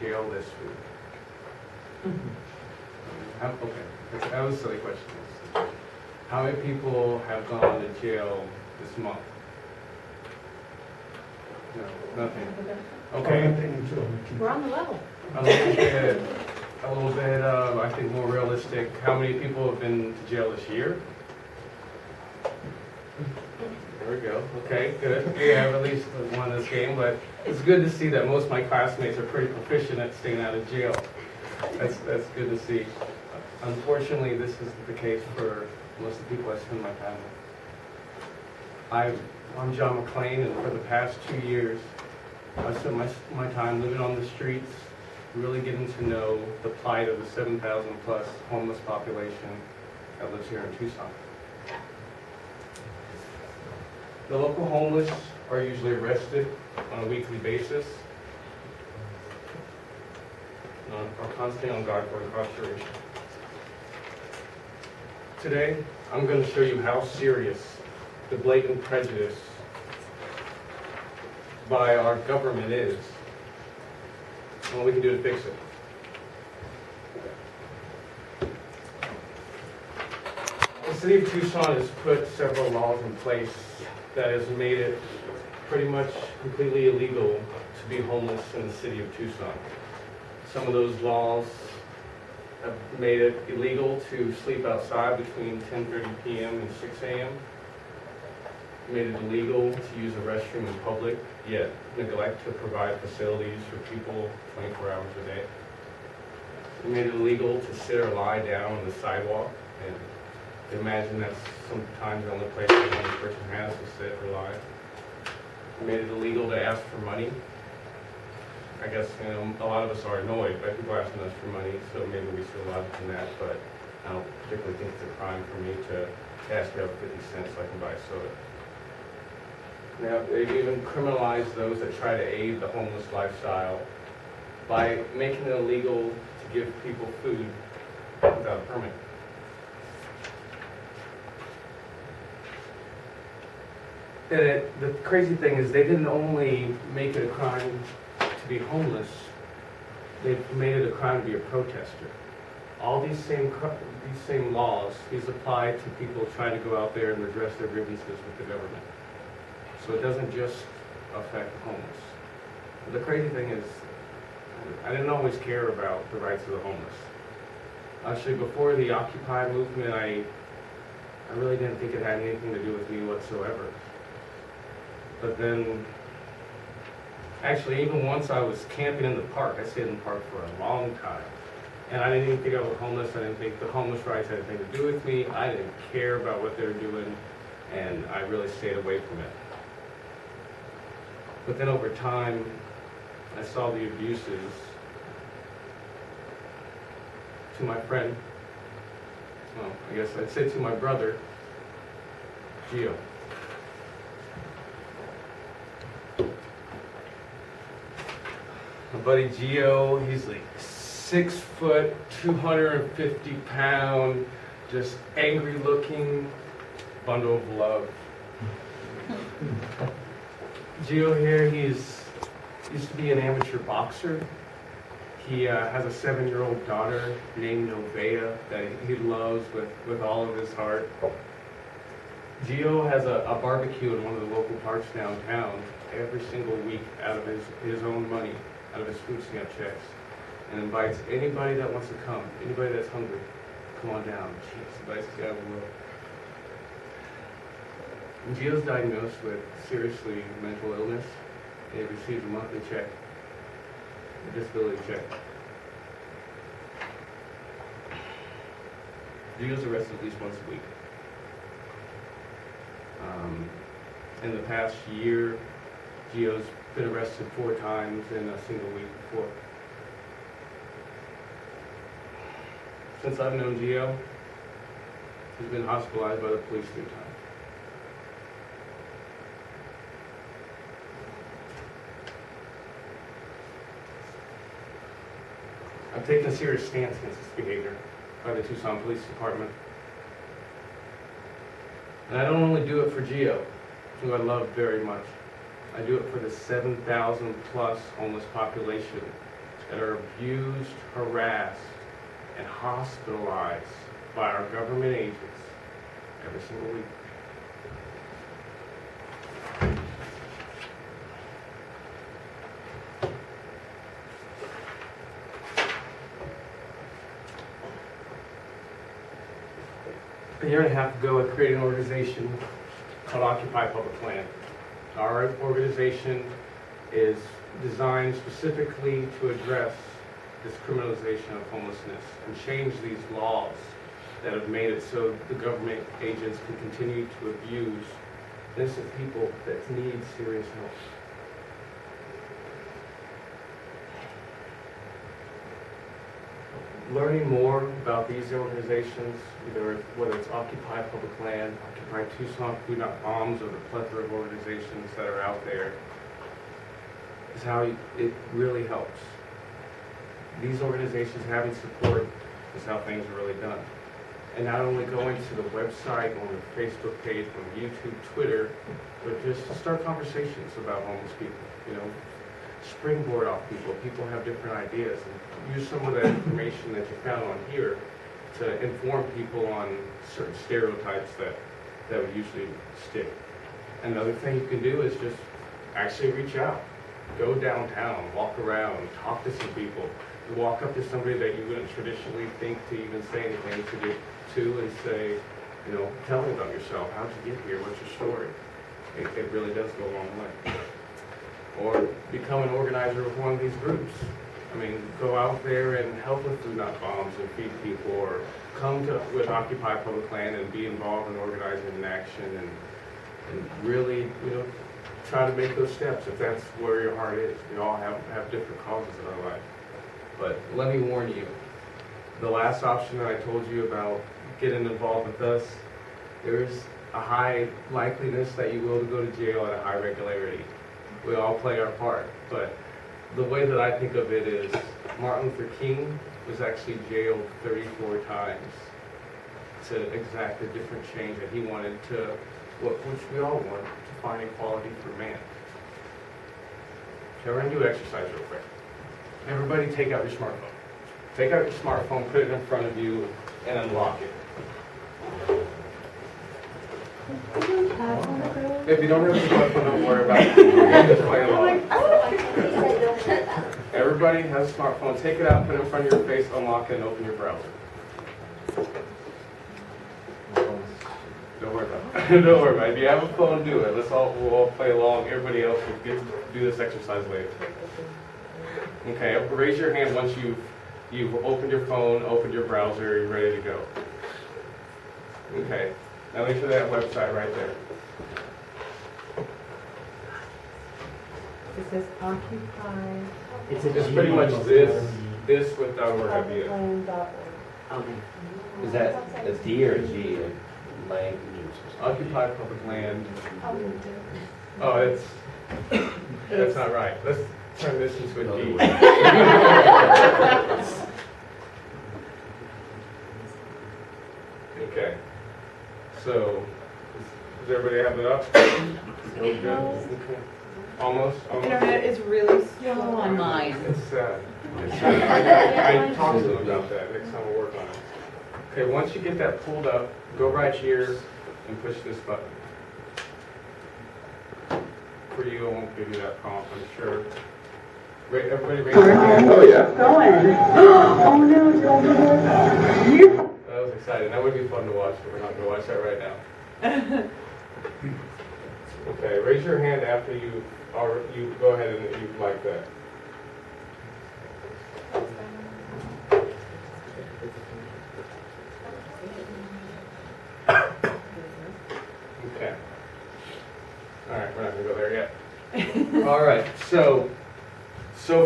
jail this week? Okay, that was a silly question. How many people have gone to jail this month? No, nothing. Okay. We're on the level. A little bit, I think more realistic. How many people have been to jail this year? There we go. Okay, good. We have at least one in this game, but it's good to see that most of my classmates are pretty proficient at staying out of jail. That's good to see. Unfortunately, this isn't the case for most of the people I spend my time with. I'm John McClain, and for the past 2 years, I've spent my time living on the streets, really getting to know the plight of the 7,000 plus homeless population that lives here in Tucson. The local homeless are usually arrested on a weekly basis and are constantly on guard for incarceration. Today, I'm going to show you how serious the blatant prejudice by our government is and what we can do to fix it. The city of Tucson has put several laws in place that has made it pretty much completely illegal to be homeless in the city of Tucson. Some of those laws have made it illegal to sleep outside between 10:30 p.m. and 6 a.m. Made it illegal to use a restroom in public, yet neglect to provide facilities for people 24 hours a day. It made it illegal to sit or lie down on the sidewalk, and imagine that's sometimes the only place that one person has to sit or lie. It made it illegal to ask for money. I guess, a lot of us are annoyed by people asking us for money, so maybe we see a lot in that, but I don't particularly think it's a crime for me to ask you for 50 cents so I can buy a soda. Now, they've even criminalized those that try to aid the homeless lifestyle by making it illegal to give people food without a permit. And the crazy thing is they didn't only make it a crime to be homeless, they've made it a crime to be a protester. All these same laws, these apply to people trying to go out there and redress their grievances with the government. So it doesn't just affect the homeless. The crazy thing is, I didn't always care about the rights of the homeless. Actually, before the Occupy movement, I really didn't think it had anything to do with me whatsoever. But then, actually, even once I was camping in the park, I stayed in the park for a long time. And I didn't even think I was homeless. I didn't think the homeless rights had anything to do with me. I didn't care about what they were doing, and I really stayed away from it. But then over time, I saw the abuses to my friend, well, I guess I'd say to my brother, Gio. My buddy Gio, he's like 6 foot, 250 pound, just angry looking bundle of love. Gio here, he used to be an amateur boxer. He has a 7-year-old daughter named Novea that he loves with all of his heart. Gio has a barbecue in one of the local parks downtown every single week out of his own money, out of his food stamp checks, and invites anybody that wants to come, anybody that's hungry, come on down. Jeez, nice guy in the world. And Gio's diagnosed with seriously mental illness, and he receives a monthly check, a disability check. Gio's arrested at least once a week. In the past year, Gio's been arrested 4 times in a single week before. Since I've known Gio, he's been hospitalized by the police 3 times. I've taken a serious stance against this behavior by the Tucson Police Department. And I don't only do it for Gio, who I love very much. I do it for the 7,000 plus homeless population that are abused, harassed, and hospitalized by our government agents every single week. A year and a half ago, I created an organization called Occupy Public Land. Our organization is designed specifically to address this criminalization of homelessness and change these laws that have made it so the government agents can continue to abuse innocent people that need serious help. Learning more about these organizations, whether it's Occupy Public Land, Occupy Tucson, Food Not Bombs, or the plethora of organizations that are out there, is how it really helps. These organizations having support is how things are really done. And not only going to the website, on the Facebook page, on YouTube, Twitter, but just to start conversations about homeless people, springboard off people. People have different ideas, and use some of that information that you found on here to inform people on certain stereotypes that would usually stick. Another thing you can do is just actually reach out. Go downtown, walk around, talk to some people. You walk up to somebody that you wouldn't traditionally think to even say anything to and say, tell me about yourself. How'd you get here? What's your story? It really does go a long way. Or become an organizer of one of these groups. Go out there and help with Food Not Bombs and feed people, or come with Occupy Public Land and be involved in organizing an action and really, try to make those steps if that's where your heart is. We all have different causes in our life. But let me warn you, the last option that I told you about getting involved with us, there is a high likeliness that you will go to jail at a high regularity. We all play our part, but the way that I think of it is Martin Luther King was actually jailed 34 times to exact a different change that he wanted to, which we all want, to find equality for man. Okay, we're going to do exercise real quick. Everybody take out your smartphone. Take out your smartphone, put it in front of you, and unlock it. If you don't have a smartphone, don't worry about it. Just play along. Everybody has a smartphone. Take it out, put it in front of your face, unlock it, and open your browser. Don't worry about it. Don't worry about it. If you have a phone, do it. We'll all play along. Everybody else will get to do this exercise later. Okay, raise your hand once you've opened your phone, opened your browser, you're ready to go. Okay, now make sure that website right there. It says Occupy. It's pretty much this with .org at the end. Okay. Is that a D or a G? Language. Occupy Public Land. Oh, that's not right. Let's turn this into a G. Okay. So, does everybody have it up? Okay. Almost. Internet is really slow on mine. It's sad. I talked to them about that. Next time we'll work on it. Okay, once you get that pulled up, go right here and push this button. For you, I won't give you that prompt, I'm sure. Everybody raise your hand. Oh, yeah. Oh, no, don't do that. That was exciting. That would be fun to watch, but we're not going to watch that right now. Okay, raise your hand after you go ahead and you like that. Okay. All right, we're not going to go there yet. All right, so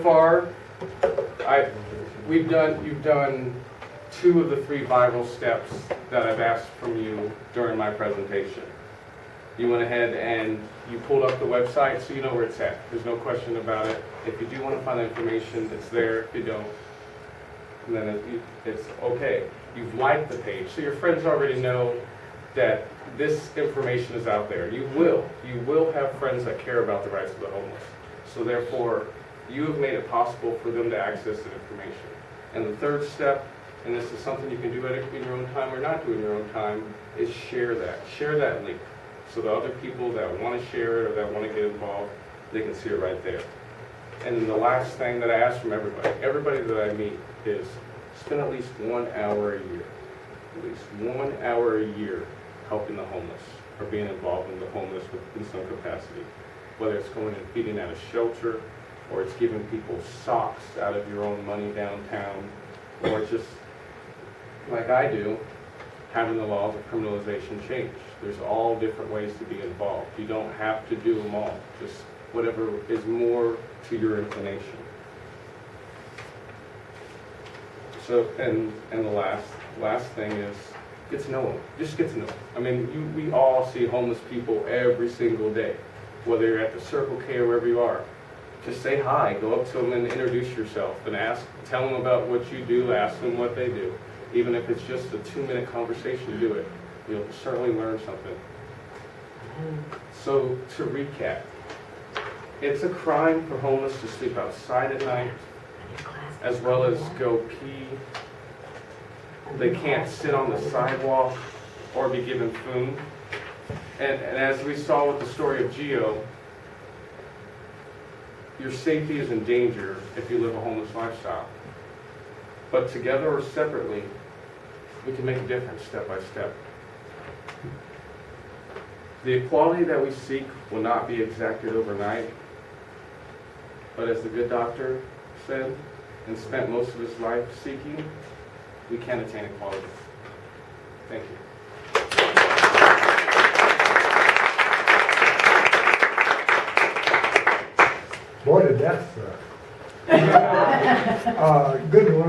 far, you've done 2 of the 3 viral steps that I've asked from you during my presentation. You went ahead and you pulled up the website so you know where it's at. There's no question about it. If you do want to find the information, it's there. If you don't, then it's okay. You've liked the page, so your friends already know that this information is out there. You will have friends that care about the rights of the homeless. So therefore, You have made it possible for them to access that information. And the third step, and this is something you can do in your own time or not do in your own time, is share that. Share that link. So the other people that want to share it or that want to get involved, they can see it right there. And then the last thing that I ask from everybody that I meet is spend at least 1 hour a year. At least 1 hour a year helping the homeless or being involved in the homeless in some capacity. Whether it's going and feeding at a shelter, or it's giving people socks out of your own money downtown, or just, like I do, having the laws of criminalization change. There's all different ways to be involved. You don't have to do them all, just whatever is more to your inclination. So, and the last thing is, get to know them. Just get to know them. I mean, we all see homeless people every single day, whether you're at the Circle K or wherever you are. Just say hi, go up to them and introduce yourself and tell them about what you do, ask them what they do. Even if it's just a 2-minute conversation, do it. You'll certainly learn something. So to recap, it's a crime for homeless to sleep outside at night, as well as go pee. They can't sit on the sidewalk or be given food. And as we saw with the story of Gio, your safety is in danger if you live a homeless lifestyle. But together or separately, we can make a difference step by step. The equality that we seek will not be exacted overnight, but as the good doctor said, and spent most of his life seeking, we can attain equality. Thank you. Boy, did that suck. Good one.